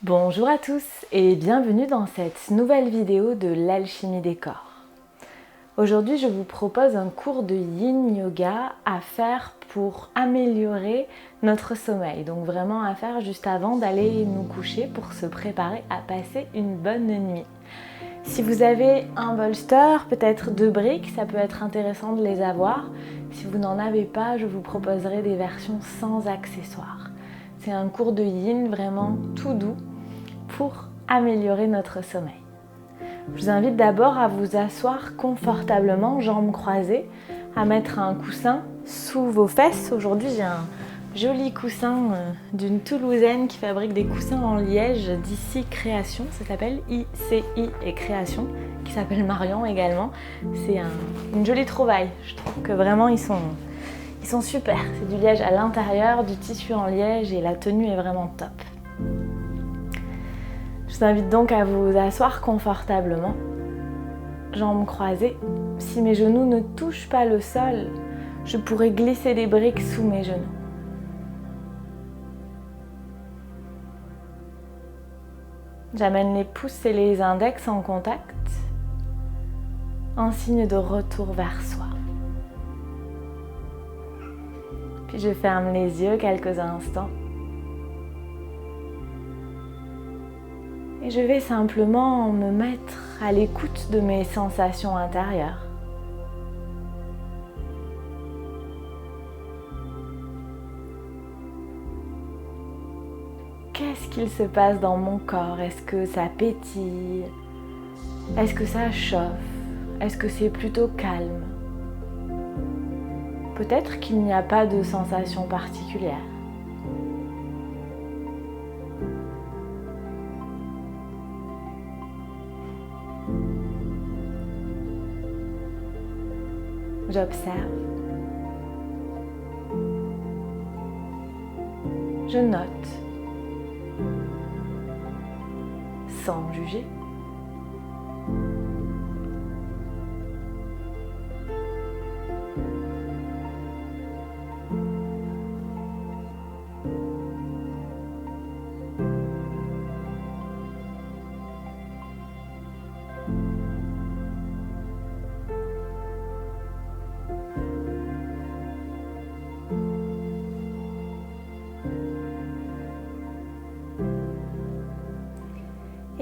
Bonjour à tous et bienvenue dans cette nouvelle vidéo de l'alchimie des corps. Aujourd'hui, je vous propose un cours de Yin Yoga à faire pour améliorer notre sommeil. Donc vraiment à faire juste avant d'aller nous coucher pour se préparer à passer une bonne nuit. Si vous avez un bolster, peut-être 2 briques, ça peut être intéressant de les avoir. Si vous n'en avez pas, je vous proposerai des versions sans accessoires. C'est un cours de Yin vraiment tout doux pour améliorer notre sommeil. Je vous invite d'abord à vous asseoir confortablement, jambes croisées, à mettre un coussin sous vos fesses. Aujourd'hui, j'ai un joli coussin d'une Toulousaine qui fabrique des coussins en liège d'ICI Création. Ça s'appelle ICI et Création, qui s'appelle Marion également. C'est une jolie trouvaille. Je trouve que vraiment ils sont super. C'est du liège à l'intérieur, du tissu en liège et la tenue est vraiment top. Je vous invite donc à vous asseoir confortablement, jambes croisées. Si mes genoux ne touchent pas le sol, je pourrais glisser les briques sous mes genoux. J'amène les pouces et les index en contact, en signe de retour vers soi. Puis je ferme les yeux quelques instants. Et je vais simplement me mettre à l'écoute de mes sensations intérieures. Qu'est-ce qu'il se passe dans mon corps? Est-ce que ça pétille? Est-ce que ça chauffe? Est-ce que c'est plutôt calme? Peut-être qu'il n'y a pas de sensation particulière. J'observe. Je note. Sans juger.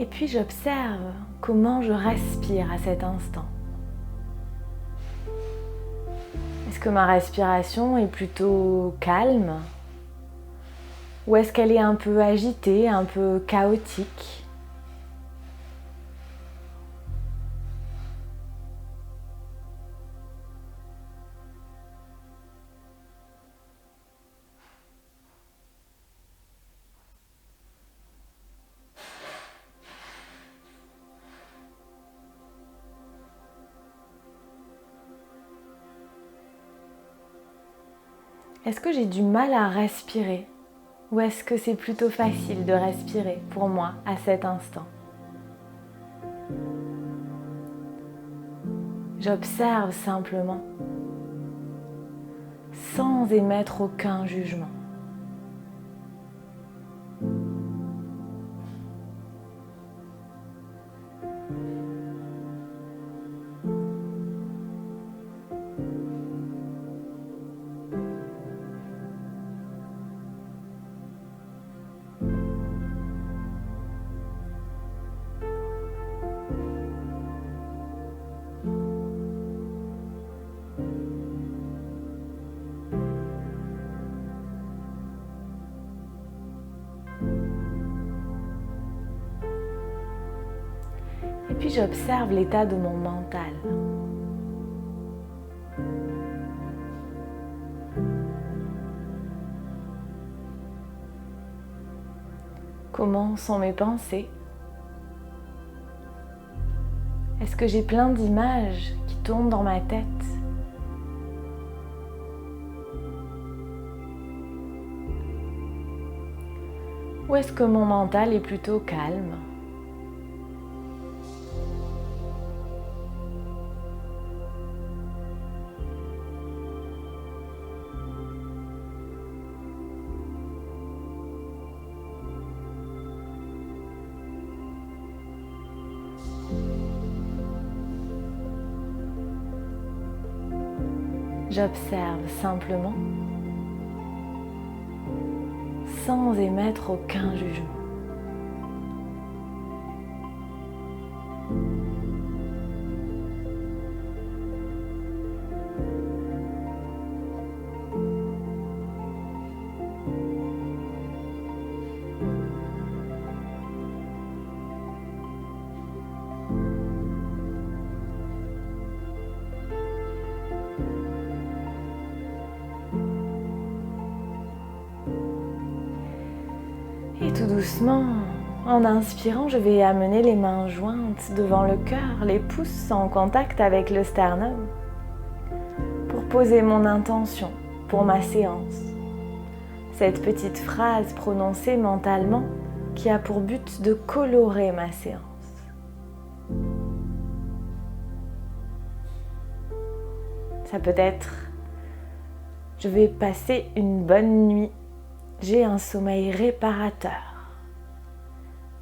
Et puis j'observe comment je respire à cet instant. Est-ce que ma respiration est plutôt calme? Ou est-ce qu'elle est un peu agitée, un peu chaotique? Est-ce que j'ai du mal à respirer? Ou est-ce que c'est plutôt facile de respirer pour moi à cet instant? J'observe simplement, sans émettre aucun jugement. Et puis j'observe l'état de mon mental. Comment sont mes pensées? Est-ce que j'ai plein d'images qui tournent dans ma tête? Ou est-ce que mon mental est plutôt calme? J'observe simplement, sans émettre aucun jugement. Et tout doucement, en inspirant, je vais amener les mains jointes devant le cœur, les pouces en contact avec le sternum, pour poser mon intention pour ma séance. Cette petite phrase prononcée mentalement qui a pour but de colorer ma séance. Ça peut être « Je vais passer une bonne nuit ». J'ai un sommeil réparateur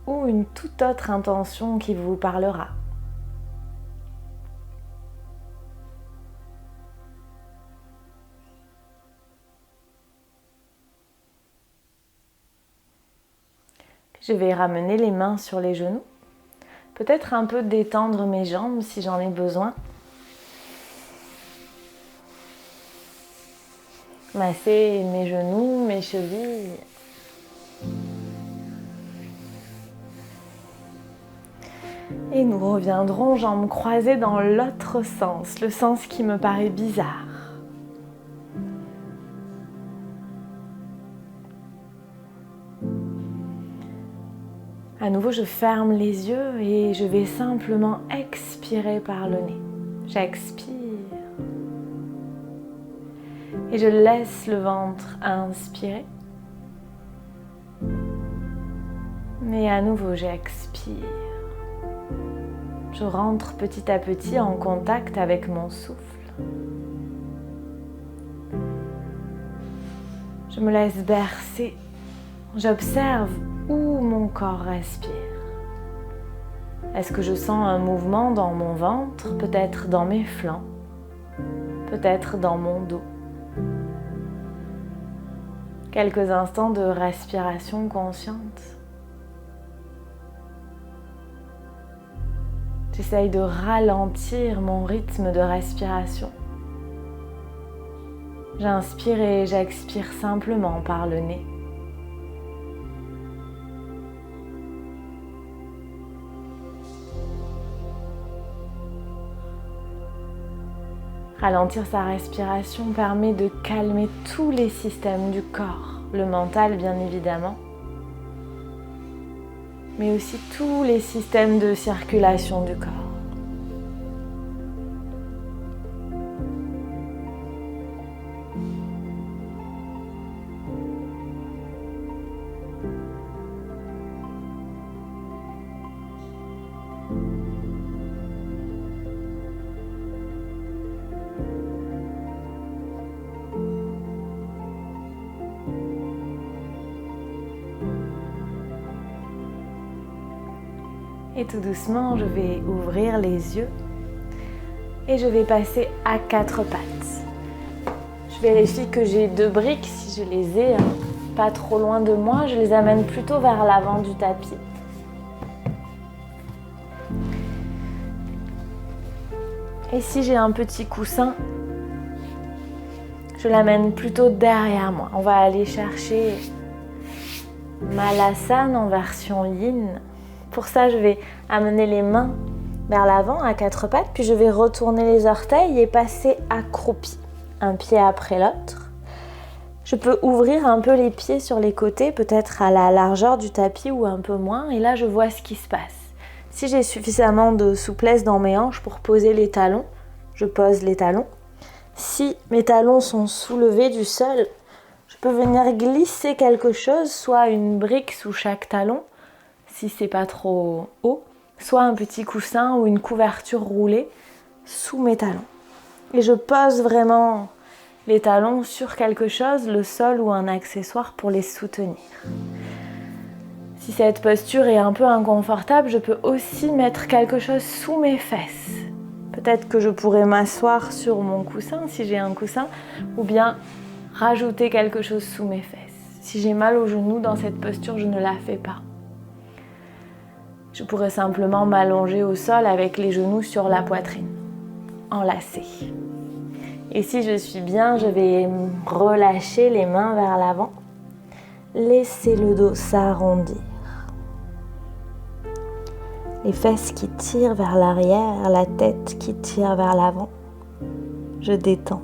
ou une toute autre intention qui vous parlera. Je vais ramener les mains sur les genoux, peut-être un peu détendre mes jambes si j'en ai besoin. Masser mes genoux, mes chevilles. Et nous reviendrons jambes croisées dans l'autre sens, le sens qui me paraît bizarre. À nouveau, je ferme les yeux et je vais simplement expirer par le nez. J'expire. Et je laisse le ventre inspirer. Mais à nouveau, j'expire. Je rentre petit à petit en contact avec mon souffle. Je me laisse bercer. J'observe où mon corps respire. Est-ce que je sens un mouvement dans mon ventre, peut-être dans mes flancs, peut-être dans mon dos? Quelques instants de respiration consciente. J'essaye de ralentir mon rythme de respiration. J'inspire et j'expire simplement par le nez. Ralentir sa respiration permet de calmer tous les systèmes du corps, le mental bien évidemment, mais aussi tous les systèmes de circulation du corps. Et tout doucement, je vais ouvrir les yeux et je vais passer à 4 pattes. Je vérifie que j'ai 2 briques, si je les ai pas trop loin de moi, je les amène plutôt vers l'avant du tapis. Et si j'ai un petit coussin, je l'amène plutôt derrière moi. On va aller chercher Malasana en version yin. Pour ça, je vais amener les mains vers l'avant à 4 pattes, puis je vais retourner les orteils et passer accroupi, un pied après l'autre. Je peux ouvrir un peu les pieds sur les côtés, peut-être à la largeur du tapis ou un peu moins, et là je vois ce qui se passe. Si j'ai suffisamment de souplesse dans mes hanches pour poser les talons, je pose les talons. Si mes talons sont soulevés du sol, je peux venir glisser quelque chose, soit une brique sous chaque talon, si c'est pas trop haut, soit un petit coussin ou une couverture roulée sous mes talons. Et je pose vraiment les talons sur quelque chose, le sol ou un accessoire pour les soutenir. Si cette posture est un peu inconfortable, je peux aussi mettre quelque chose sous mes fesses. Peut-être que je pourrais m'asseoir sur mon coussin si j'ai un coussin, ou bien rajouter quelque chose sous mes fesses. Si j'ai mal au genou dans cette posture, je ne la fais pas. Je pourrais simplement m'allonger au sol avec les genoux sur la poitrine, enlacés. Et si je suis bien, je vais relâcher les mains vers l'avant. Laisser le dos s'arrondir. Les fesses qui tirent vers l'arrière, la tête qui tire vers l'avant. Je détends.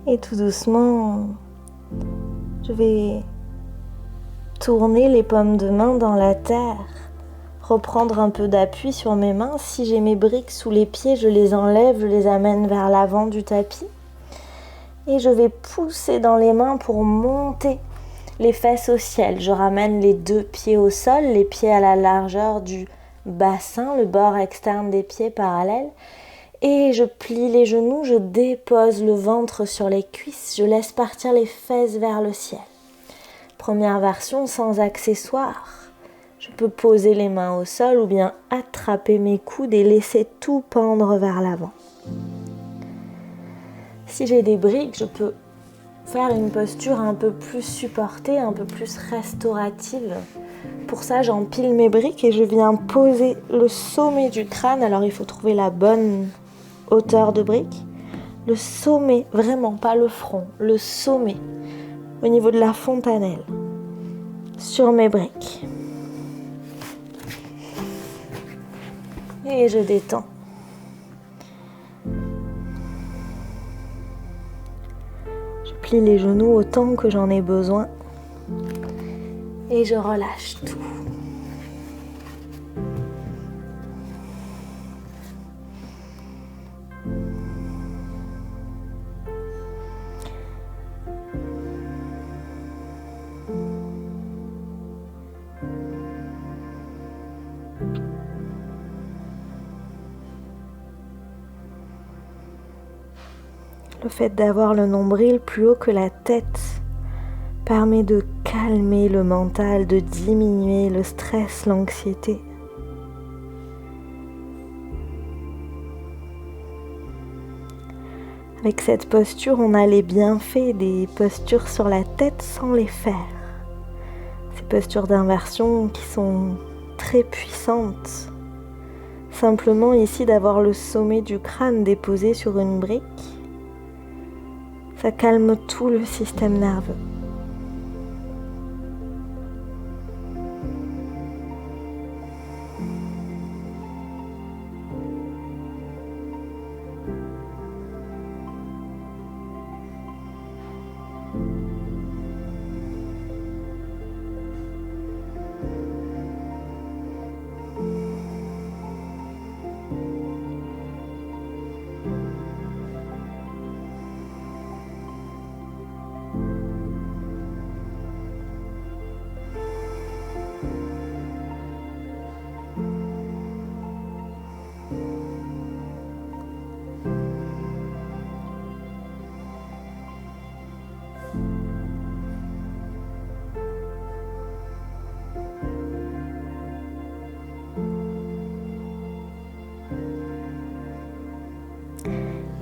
Et tout doucement, je vais tourner les paumes de main dans la terre, reprendre un peu d'appui sur mes mains. Si j'ai mes briques sous les pieds, je les enlève, je les amène vers l'avant du tapis. Et je vais pousser dans les mains pour monter les fesses au ciel. Je ramène les 2 pieds au sol, les pieds à la largeur du bassin, le bord externe des pieds parallèle. Et je plie les genoux, je dépose le ventre sur les cuisses, je laisse partir les fesses vers le ciel. Première version sans accessoires. Je peux poser les mains au sol ou bien attraper mes coudes et laisser tout pendre vers l'avant. Si j'ai des briques, je peux faire une posture un peu plus supportée, un peu plus restaurative. Pour ça, j'empile mes briques et je viens poser le sommet du crâne. Alors, il faut trouver la bonne hauteur de briques. Le sommet, vraiment, pas le front, le sommet, au niveau de la fontanelle, sur mes briques. Et je détends. Je plie les genoux autant que j'en ai besoin. Et je relâche tout. Le fait d'avoir le nombril plus haut que la tête permet de calmer le mental, de diminuer le stress, l'anxiété. Avec cette posture, on a les bienfaits des postures sur la tête sans les faire. Ces postures d'inversion qui sont très puissantes. Simplement ici d'avoir le sommet du crâne déposé sur une brique, ça calme tout le système nerveux.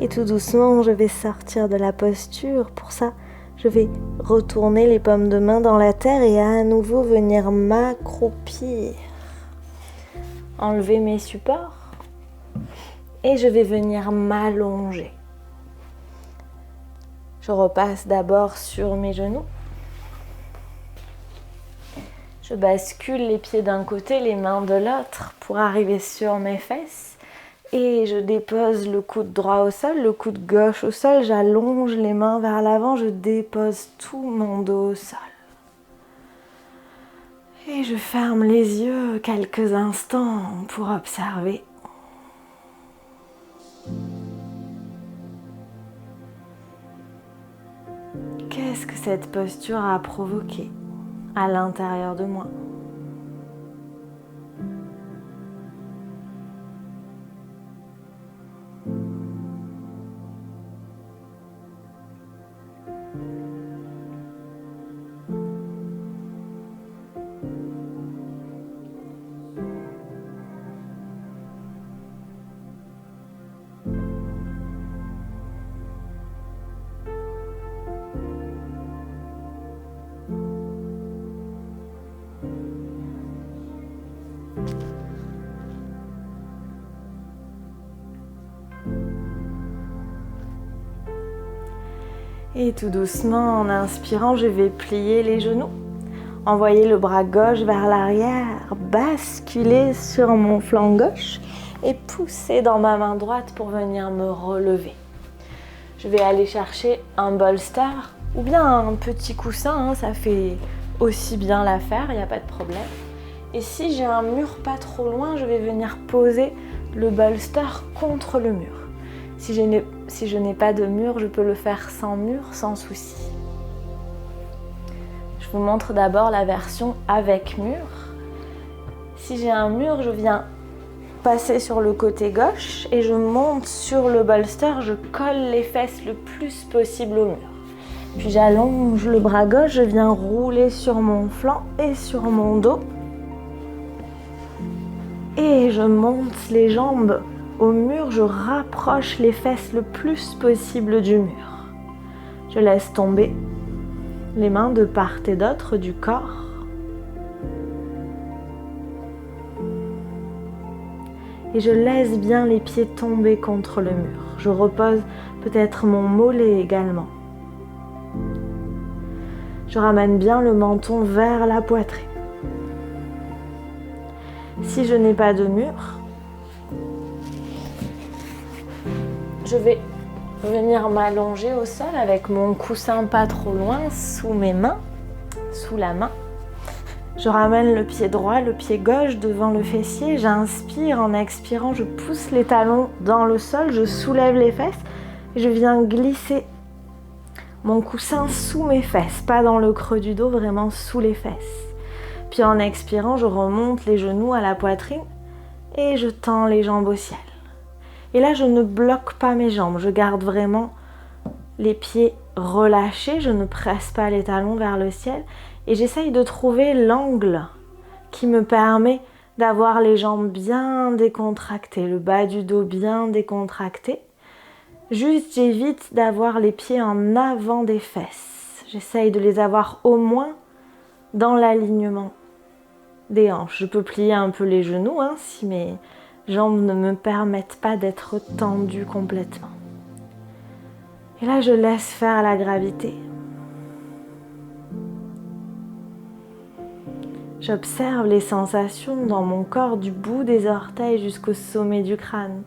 Et tout doucement, je vais sortir de la posture. Pour ça, je vais retourner les paumes de main dans la terre et à nouveau venir m'accroupir. Enlever mes supports et je vais venir m'allonger. Je repasse d'abord sur mes genoux. Je bascule les pieds d'un côté, les mains de l'autre pour arriver sur mes fesses. Et je dépose le coude droit au sol, le coude gauche au sol. J'allonge les mains vers l'avant, je dépose tout mon dos au sol. Et je ferme les yeux quelques instants pour observer. Qu'est-ce que cette posture a provoqué à l'intérieur de moi ? Et tout doucement, en inspirant, je vais plier les genoux, envoyer le bras gauche vers l'arrière, basculer sur mon flanc gauche et pousser dans ma main droite pour venir me relever. Je vais aller chercher un bolster ou bien un petit coussin, ça fait aussi bien l'affaire, il n'y a pas de problème. Et si j'ai un mur pas trop loin, je vais venir poser le bolster contre le mur. Si je n'ai pas de mur, je peux le faire sans mur, sans souci. Je vous montre d'abord la version avec mur. Si j'ai un mur, je viens passer sur le côté gauche et je monte sur le bolster, je colle les fesses le plus possible au mur. Puis j'allonge le bras gauche, je viens rouler sur mon flanc et sur mon dos. Et je monte les jambes au mur, je rapproche les fesses le plus possible du mur. Je laisse tomber les mains de part et d'autre du corps. Et je laisse bien les pieds tomber contre le mur. Je repose peut-être mon mollet également. Je ramène bien le menton vers la poitrine. Si je n'ai pas de mur, je vais venir m'allonger au sol avec mon coussin pas trop loin sous mes mains, sous la main. Je ramène le pied droit, le pied gauche devant le fessier. J'inspire, en expirant, je pousse les talons dans le sol, je soulève les fesses et je viens glisser mon coussin sous mes fesses, pas dans le creux du dos, vraiment sous les fesses. Puis en expirant, je remonte les genoux à la poitrine et je tends les jambes au ciel. Et là, je ne bloque pas mes jambes, je garde vraiment les pieds relâchés, je ne presse pas les talons vers le ciel et j'essaye de trouver l'angle qui me permet d'avoir les jambes bien décontractées, le bas du dos bien décontracté. Juste, j'évite d'avoir les pieds en avant des fesses. J'essaye de les avoir au moins dans l'alignement des hanches. Je peux plier un peu les genoux si mes jambes ne me permettent pas d'être tendues complètement. Et là, je laisse faire la gravité. J'observe les sensations dans mon corps du bout des orteils jusqu'au sommet du crâne.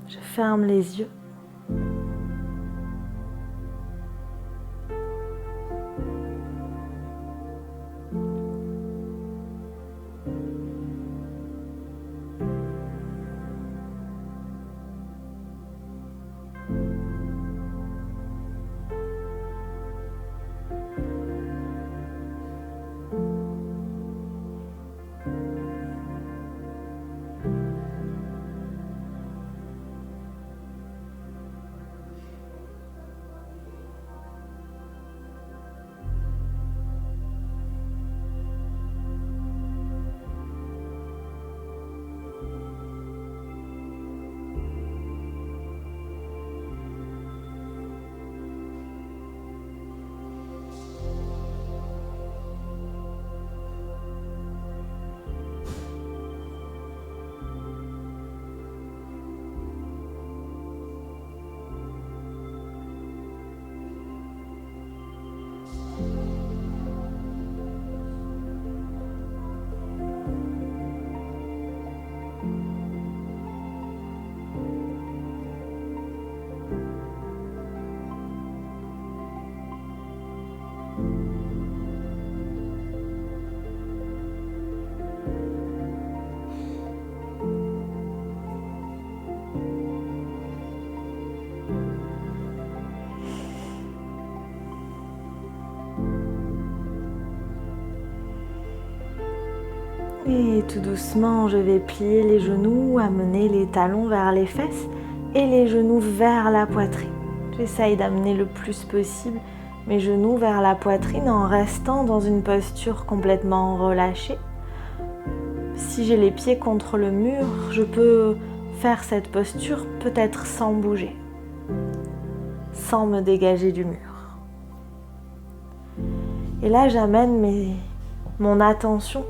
Je ferme les yeux. Et tout doucement, je vais plier les genoux, amener les talons vers les fesses et les genoux vers la poitrine. J'essaye d'amener le plus possible mes genoux vers la poitrine en restant dans une posture complètement relâchée. Si j'ai les pieds contre le mur, je peux faire cette posture peut-être sans bouger, sans me dégager du mur. Et là, j'amène mon attention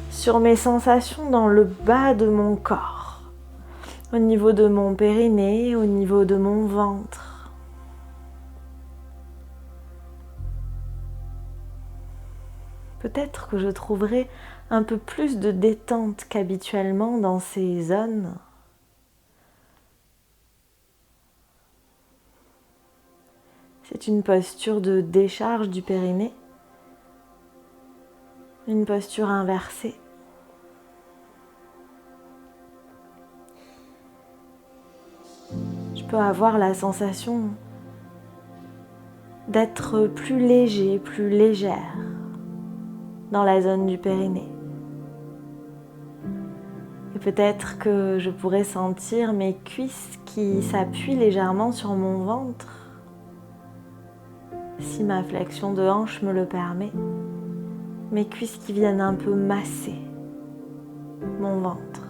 sur mes sensations dans le bas de mon corps, au niveau de mon périnée, au niveau de mon ventre. Peut-être que je trouverai un peu plus de détente qu'habituellement dans ces zones. C'est une posture de décharge du périnée, une posture inversée. Je peux avoir la sensation d'être plus léger, plus légère dans la zone du périnée. Et peut-être que je pourrais sentir mes cuisses qui s'appuient légèrement sur mon ventre, si ma flexion de hanche me le permet. Mes cuisses qui viennent un peu masser mon ventre.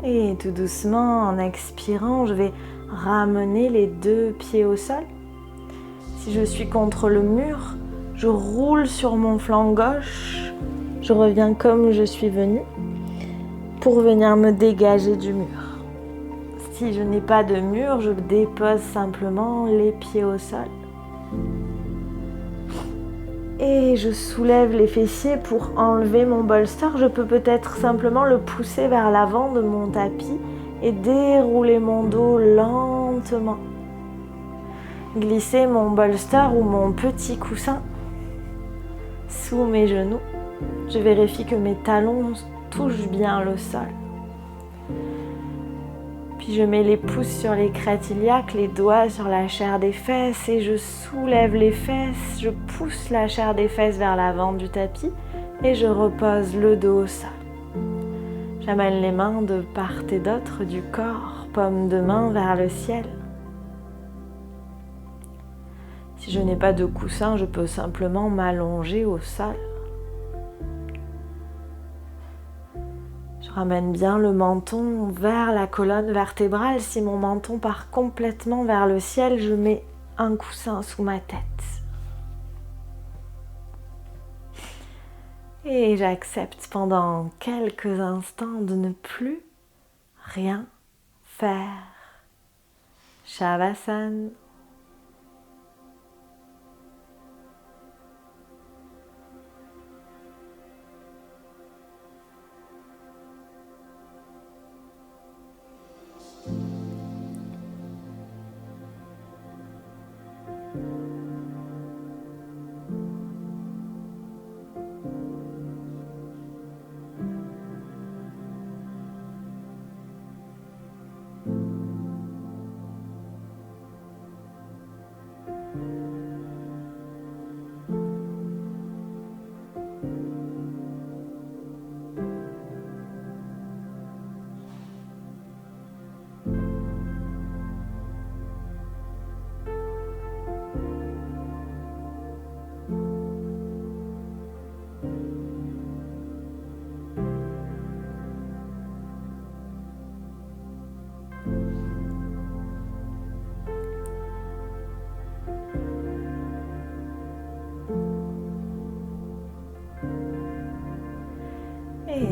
Et tout doucement, en expirant, je vais ramener les deux pieds au sol. Si je suis contre le mur, je roule sur mon flanc gauche. Je reviens comme je suis venue pour venir me dégager du mur. Si je n'ai pas de mur, je dépose simplement les pieds au sol. Et je soulève les fessiers pour enlever mon bolster. Je peux peut-être simplement le pousser vers l'avant de mon tapis et dérouler mon dos lentement. Glisser mon bolster ou mon petit coussin sous mes genoux. Je vérifie que mes talons touchent bien le sol. Puis je mets les pouces sur les crêtes iliaques, les doigts sur la chair des fesses et je soulève les fesses, je pousse la chair des fesses vers l'avant du tapis et je repose le dos au sol. J'amène les mains de part et d'autre du corps, paume de main vers le ciel. Si je n'ai pas de coussin, je peux simplement m'allonger au sol. Je ramène bien le menton vers la colonne vertébrale. Si mon menton part complètement vers le ciel, je mets un coussin sous ma tête. Et j'accepte pendant quelques instants de ne plus rien faire. Shavasana.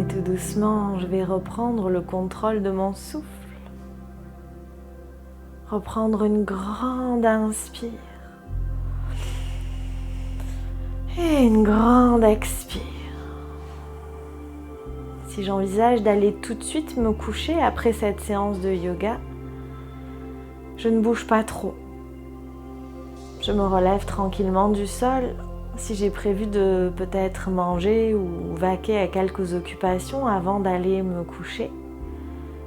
Et tout doucement, je vais reprendre le contrôle de mon souffle. Reprendre une grande inspire. Et une grande expire. Si j'envisage d'aller tout de suite me coucher après cette séance de yoga, je ne bouge pas trop. Je me relève tranquillement du sol. Si j'ai prévu de peut-être manger ou vaquer à quelques occupations avant d'aller me coucher,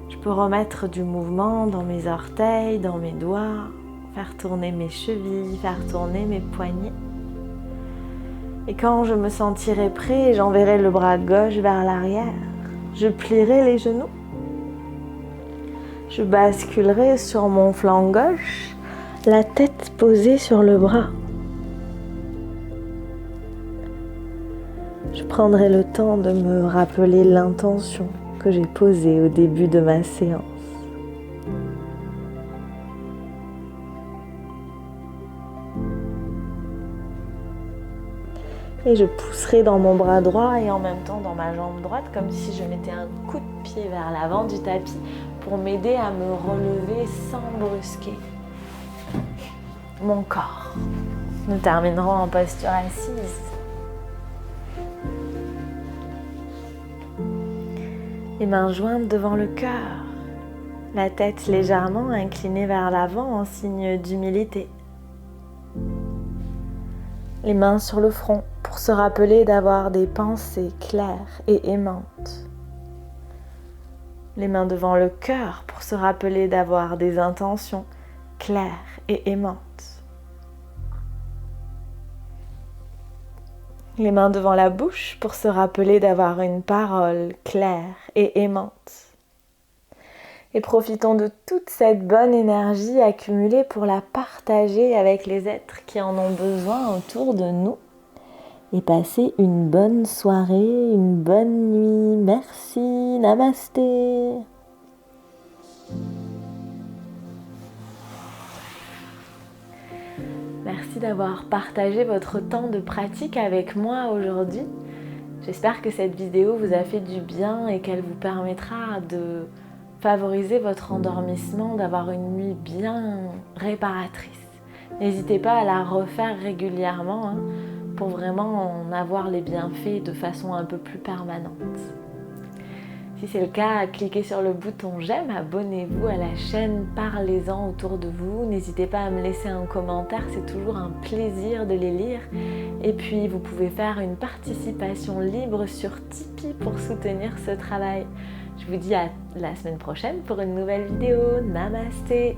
je peux remettre du mouvement dans mes orteils, dans mes doigts, faire tourner mes chevilles, faire tourner mes poignets. Et quand je me sentirai prêt, j'enverrai le bras gauche vers l'arrière. Je plierai les genoux. Je basculerai sur mon flanc gauche, la tête posée sur le bras. Je prendrai le temps de me rappeler l'intention que j'ai posée au début de ma séance. Et je pousserai dans mon bras droit et en même temps dans ma jambe droite comme si je mettais un coup de pied vers l'avant du tapis pour m'aider à me relever sans brusquer mon corps. Nous terminerons en posture assise. Les mains jointes devant le cœur, la tête légèrement inclinée vers l'avant en signe d'humilité. Les mains sur le front pour se rappeler d'avoir des pensées claires et aimantes. Les mains devant le cœur pour se rappeler d'avoir des intentions claires et aimantes. Les mains devant la bouche pour se rappeler d'avoir une parole claire et aimante. Et profitons de toute cette bonne énergie accumulée pour la partager avec les êtres qui en ont besoin autour de nous. Et passez une bonne soirée, une bonne nuit. Merci, namasté. Merci d'avoir partagé votre temps de pratique avec moi aujourd'hui. J'espère que cette vidéo vous a fait du bien et qu'elle vous permettra de favoriser votre endormissement, d'avoir une nuit bien réparatrice. N'hésitez pas à la refaire régulièrement pour vraiment en avoir les bienfaits de façon un peu plus permanente. Si c'est le cas, cliquez sur le bouton j'aime, abonnez-vous à la chaîne, parlez-en autour de vous. N'hésitez pas à me laisser un commentaire, c'est toujours un plaisir de les lire. Et puis vous pouvez faire une participation libre sur Tipeee pour soutenir ce travail. Je vous dis à la semaine prochaine pour une nouvelle vidéo. Namasté!